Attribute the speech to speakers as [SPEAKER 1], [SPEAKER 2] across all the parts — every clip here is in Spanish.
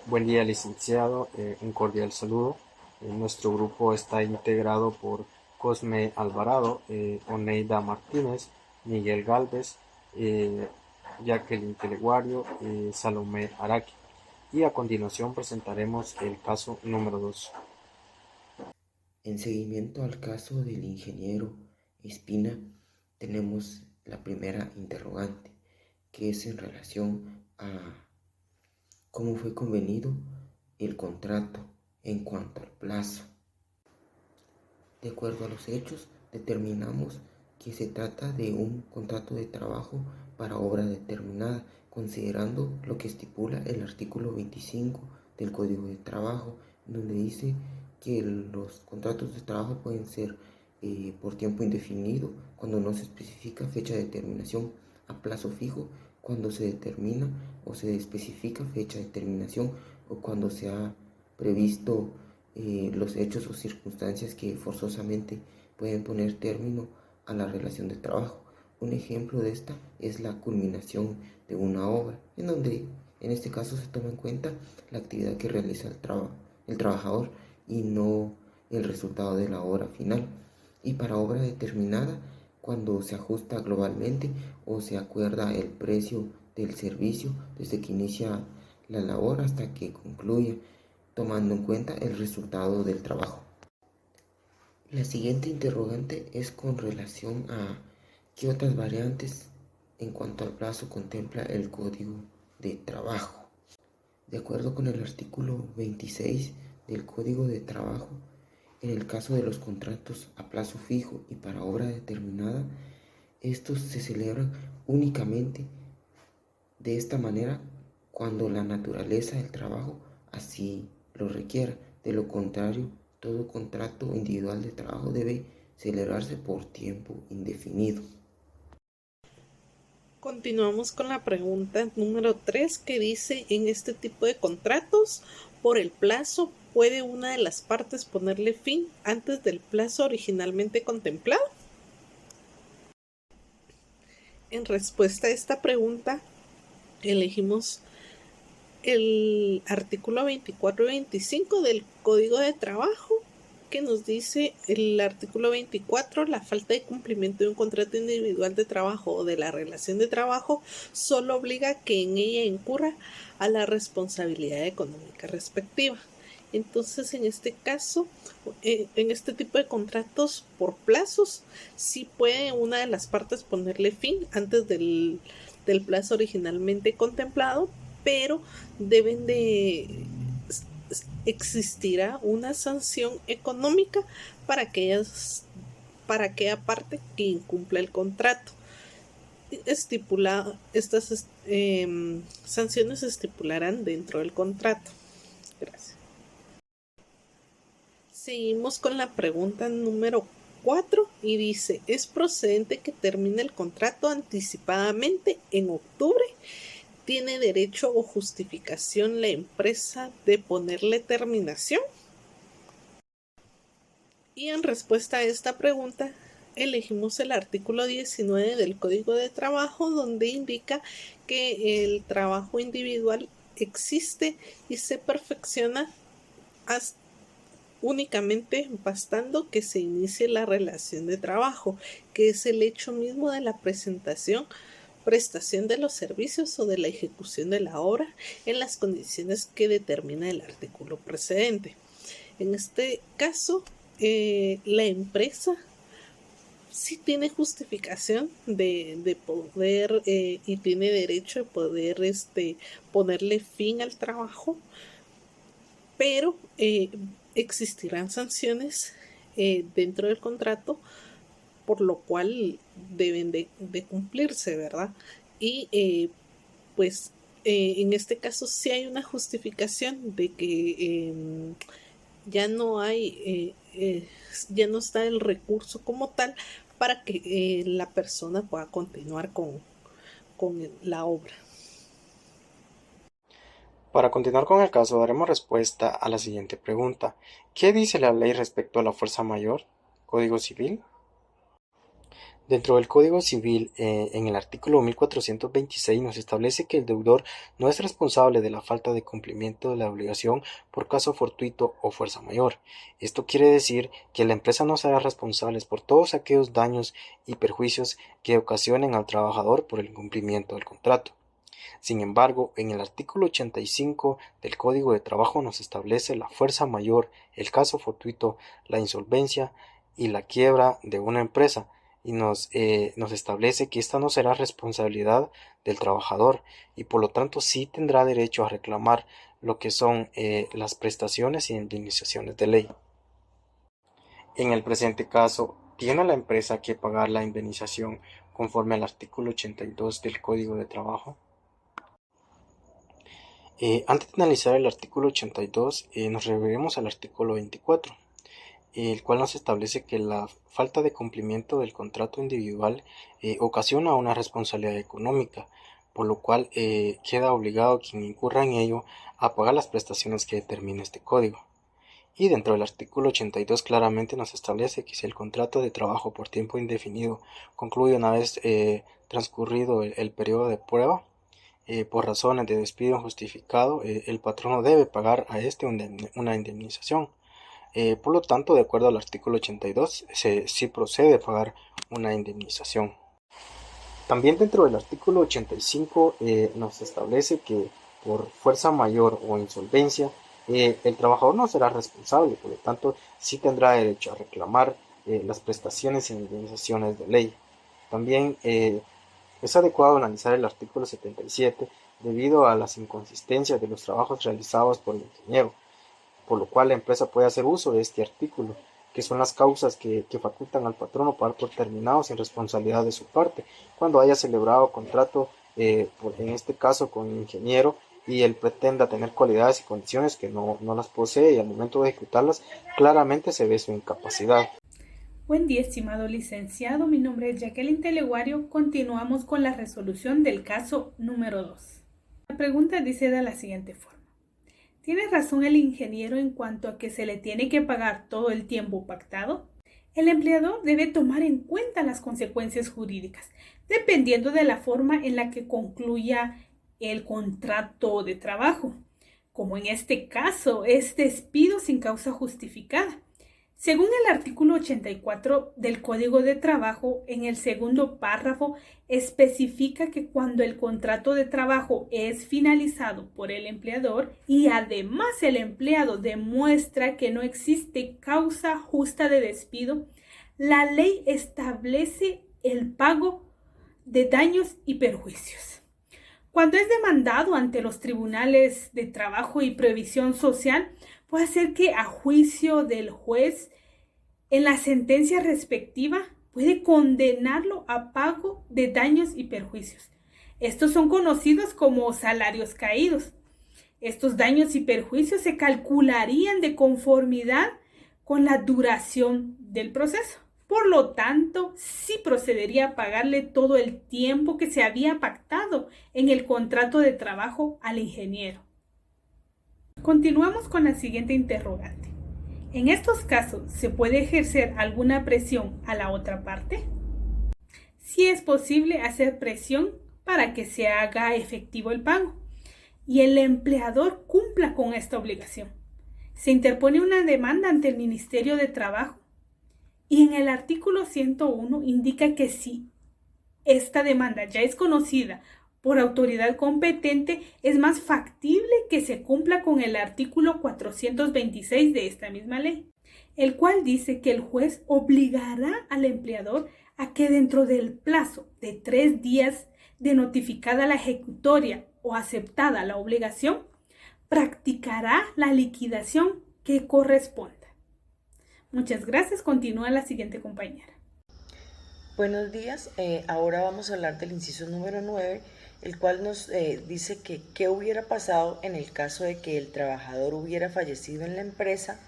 [SPEAKER 1] Buen día, licenciado. Un cordial saludo. Nuestro grupo está integrado por Cosme Alvarado, Oneida Martínez, Miguel Galvez, eh, Jacqueline Teleguario, Salomé Araki. Y a continuación presentaremos el caso número 2.
[SPEAKER 2] En seguimiento al caso del ingeniero Espina, tenemos la primera interrogante, que es en relación a cómo fue convenido el contrato en cuanto al plazo. De acuerdo a los hechos, determinamos que se trata de un contrato de trabajo para obra determinada, considerando lo que estipula el artículo 25 del Código de Trabajo, donde dice que los contratos de trabajo pueden ser por tiempo indefinido cuando no se especifica fecha de terminación, a plazo fijo cuando se determina o se especifica fecha de terminación, o cuando se ha previsto los hechos o circunstancias que forzosamente pueden poner término a la relación de trabajo. Un ejemplo de esta es la culminación de una obra, en donde en este caso se toma en cuenta la actividad que realiza el trabajador y no el resultado de la obra final. Y para obra determinada, cuando se ajusta globalmente o se acuerda el precio del servicio desde que inicia la labor hasta que concluye, tomando en cuenta el resultado del trabajo. La siguiente interrogante es con relación a qué otras variantes en cuanto al plazo contempla el Código de Trabajo. De acuerdo con el artículo 26 del Código de Trabajo, en el caso de los contratos a plazo fijo y para obra determinada, estos se celebran únicamente de esta manera cuando la naturaleza del trabajo así lo requiera. De lo contrario, todo contrato individual de trabajo debe celebrarse por tiempo indefinido.
[SPEAKER 3] Continuamos con la pregunta número 3 que dice, en este tipo de contratos, por el plazo, ¿puede una de las partes ponerle fin antes del plazo originalmente contemplado? En respuesta a esta pregunta, elegimos el artículo 24 y 25 del Código de Trabajo, que nos dice el artículo 24, la falta de cumplimiento de un contrato individual de trabajo o de la relación de trabajo solo obliga que en ella incurra a la responsabilidad económica respectiva. Entonces, en este caso, en este tipo de contratos por plazos, sí puede una de las partes ponerle fin antes del plazo originalmente contemplado, pero deben de existirá una sanción económica para aquella parte que incumpla el contrato. Estas sanciones se estipularán dentro del contrato. Gracias. Seguimos con la pregunta número 4 y dice, ¿es procedente que termine el contrato anticipadamente en octubre? ¿Tiene derecho o justificación la empresa de ponerle terminación? Y en respuesta a esta pregunta, elegimos el artículo 19 del Código de Trabajo, donde indica que el trabajo individual existe y se perfecciona únicamente bastando que se inicie la relación de trabajo, que es el hecho mismo de la prestación de los servicios o de la ejecución de la obra en las condiciones que determina el artículo precedente. En este caso, la empresa sí tiene justificación de poder y tiene derecho de poder ponerle fin al trabajo, pero existirán sanciones dentro del contrato, por lo cual deben de cumplirse, ¿verdad? Y pues en este caso sí hay una justificación de que ya no hay, ya no está el recurso como tal para que la persona pueda continuar con la obra.
[SPEAKER 1] Para continuar con el caso, daremos respuesta a la siguiente pregunta. ¿Qué dice la ley respecto a la fuerza mayor? ¿Código Civil? Dentro del Código Civil, en el artículo 1426 nos establece que el deudor no es responsable de la falta de cumplimiento de la obligación por caso fortuito o fuerza mayor. Esto quiere decir que la empresa no será responsable por todos aquellos daños y perjuicios que ocasionen al trabajador por el incumplimiento del contrato. Sin embargo, en el artículo 85 del Código de Trabajo nos establece la fuerza mayor, el caso fortuito, la insolvencia y la quiebra de una empresa, y nos establece que esta no será responsabilidad del trabajador y por lo tanto sí tendrá derecho a reclamar lo que son las prestaciones y indemnizaciones de ley. En el presente caso, ¿tiene la empresa que pagar la indemnización conforme al artículo 82 del Código de Trabajo? Antes de analizar el artículo 82, nos referiremos al artículo 24, el cual nos establece que la falta de cumplimiento del contrato individual ocasiona una responsabilidad económica, por lo cual queda obligado quien incurra en ello a pagar las prestaciones que determina este código. Y dentro del artículo 82 claramente nos establece que si el contrato de trabajo por tiempo indefinido concluye una vez transcurrido el periodo de prueba, por razones de despido injustificado, el patrono debe pagar a este una indemnización. Por lo tanto, de acuerdo al artículo 82, sí procede a pagar una indemnización. También dentro del artículo 85 nos establece que por fuerza mayor o insolvencia, el trabajador no será responsable, por lo tanto, sí tendrá derecho a reclamar las prestaciones e indemnizaciones de ley. También es adecuado analizar el artículo 77 debido a las inconsistencias de los trabajos realizados por el ingeniero, por lo cual la empresa puede hacer uso de este artículo, que son las causas que facultan al patrono para dar por terminado sin responsabilidad de su parte, cuando haya celebrado contrato, en este caso con el ingeniero, y él pretenda tener cualidades y condiciones que no las posee y al momento de ejecutarlas claramente se ve su incapacidad.
[SPEAKER 4] Buen día, estimado licenciado. Mi nombre es Jacqueline Teleguario. Continuamos con la resolución del caso número 2. La pregunta dice de la siguiente forma. ¿Tiene razón el ingeniero en cuanto a que se le tiene que pagar todo el tiempo pactado? El empleador debe tomar en cuenta las consecuencias jurídicas, dependiendo de la forma en la que concluya el contrato de trabajo, como en este caso es despido sin causa justificada. Según el artículo 84 del Código de Trabajo, en el segundo párrafo especifica que cuando el contrato de trabajo es finalizado por el empleador y además el empleado demuestra que no existe causa justa de despido, la ley establece el pago de daños y perjuicios. Cuando es demandado ante los tribunales de trabajo y previsión social, puede ser que a juicio del juez en la sentencia respectiva puede condenarlo a pago de daños y perjuicios. Estos son conocidos como salarios caídos. Estos daños y perjuicios se calcularían de conformidad con la duración del proceso. Por lo tanto, sí procedería a pagarle todo el tiempo que se había pactado en el contrato de trabajo al ingeniero. Continuamos con la siguiente interrogante. ¿En estos casos se puede ejercer alguna presión a la otra parte? Sí es posible hacer presión para que se haga efectivo el pago y el empleador cumpla con esta obligación. Se interpone una demanda ante el Ministerio de Trabajo y en el artículo 101 indica que si esta demanda ya es conocida por autoridad competente, es más factible que se cumpla con el artículo 426 de esta misma ley, el cual dice que el juez obligará al empleador a que dentro del plazo de 3 días de notificada la ejecutoria o aceptada la obligación, practicará la liquidación que corresponda. Muchas gracias. Continúa la siguiente compañera.
[SPEAKER 5] Buenos días. Ahora vamos a hablar del inciso número 9, el cual nos dice que qué hubiera pasado en el caso de que el trabajador hubiera fallecido en la empresa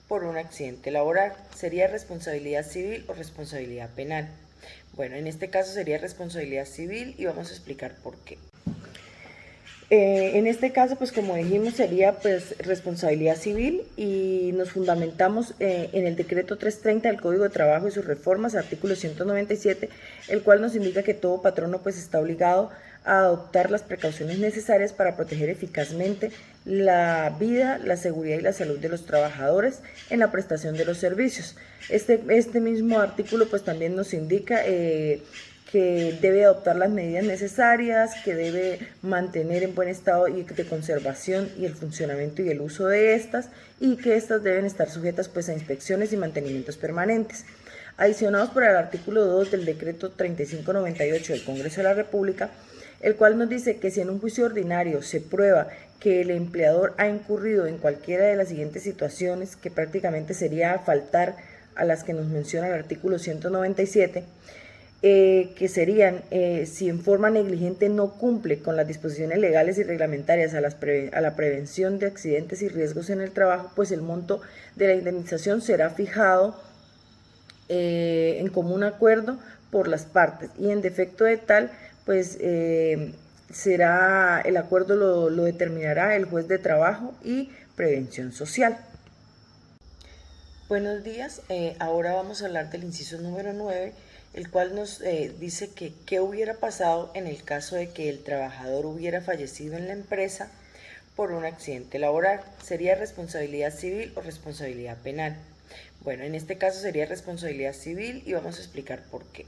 [SPEAKER 5] por un accidente laboral. ¿Sería responsabilidad civil o responsabilidad penal? Bueno, en este caso sería responsabilidad civil y vamos a explicar por qué. En este caso, pues como dijimos, sería pues responsabilidad civil y nos fundamentamos en el decreto 330 del Código de Trabajo y sus reformas, artículo 197, el cual nos indica que todo patrono pues está obligado a adoptar las precauciones necesarias para proteger eficazmente la vida, la seguridad y la salud de los trabajadores en la prestación de los servicios. Este mismo artículo pues también nos indica que debe adoptar las medidas necesarias, que debe mantener en buen estado y de conservación y el funcionamiento y el uso de estas, y que estas deben estar sujetas pues a inspecciones y mantenimientos permanentes. Adicionados por el artículo 2 del decreto 3598 del Congreso de la República, el cual nos dice que si en un juicio ordinario se prueba que el empleador ha incurrido en cualquiera de las siguientes situaciones, que prácticamente sería faltar a las que nos menciona el artículo 197, que serían si en forma negligente no cumple con las disposiciones legales y reglamentarias a la prevención de accidentes y riesgos en el trabajo, pues el monto de la indemnización será fijado en común acuerdo por las partes, y en defecto de tal, pues será el acuerdo lo determinará el juez de trabajo y prevención social. Buenos días, ahora vamos a hablar del inciso número 9, el cual nos dice que qué hubiera pasado en el caso de que el trabajador hubiera fallecido en la empresa por un accidente laboral. ¿Sería responsabilidad civil o responsabilidad penal? Bueno, en este caso sería responsabilidad civil y vamos a explicar por qué.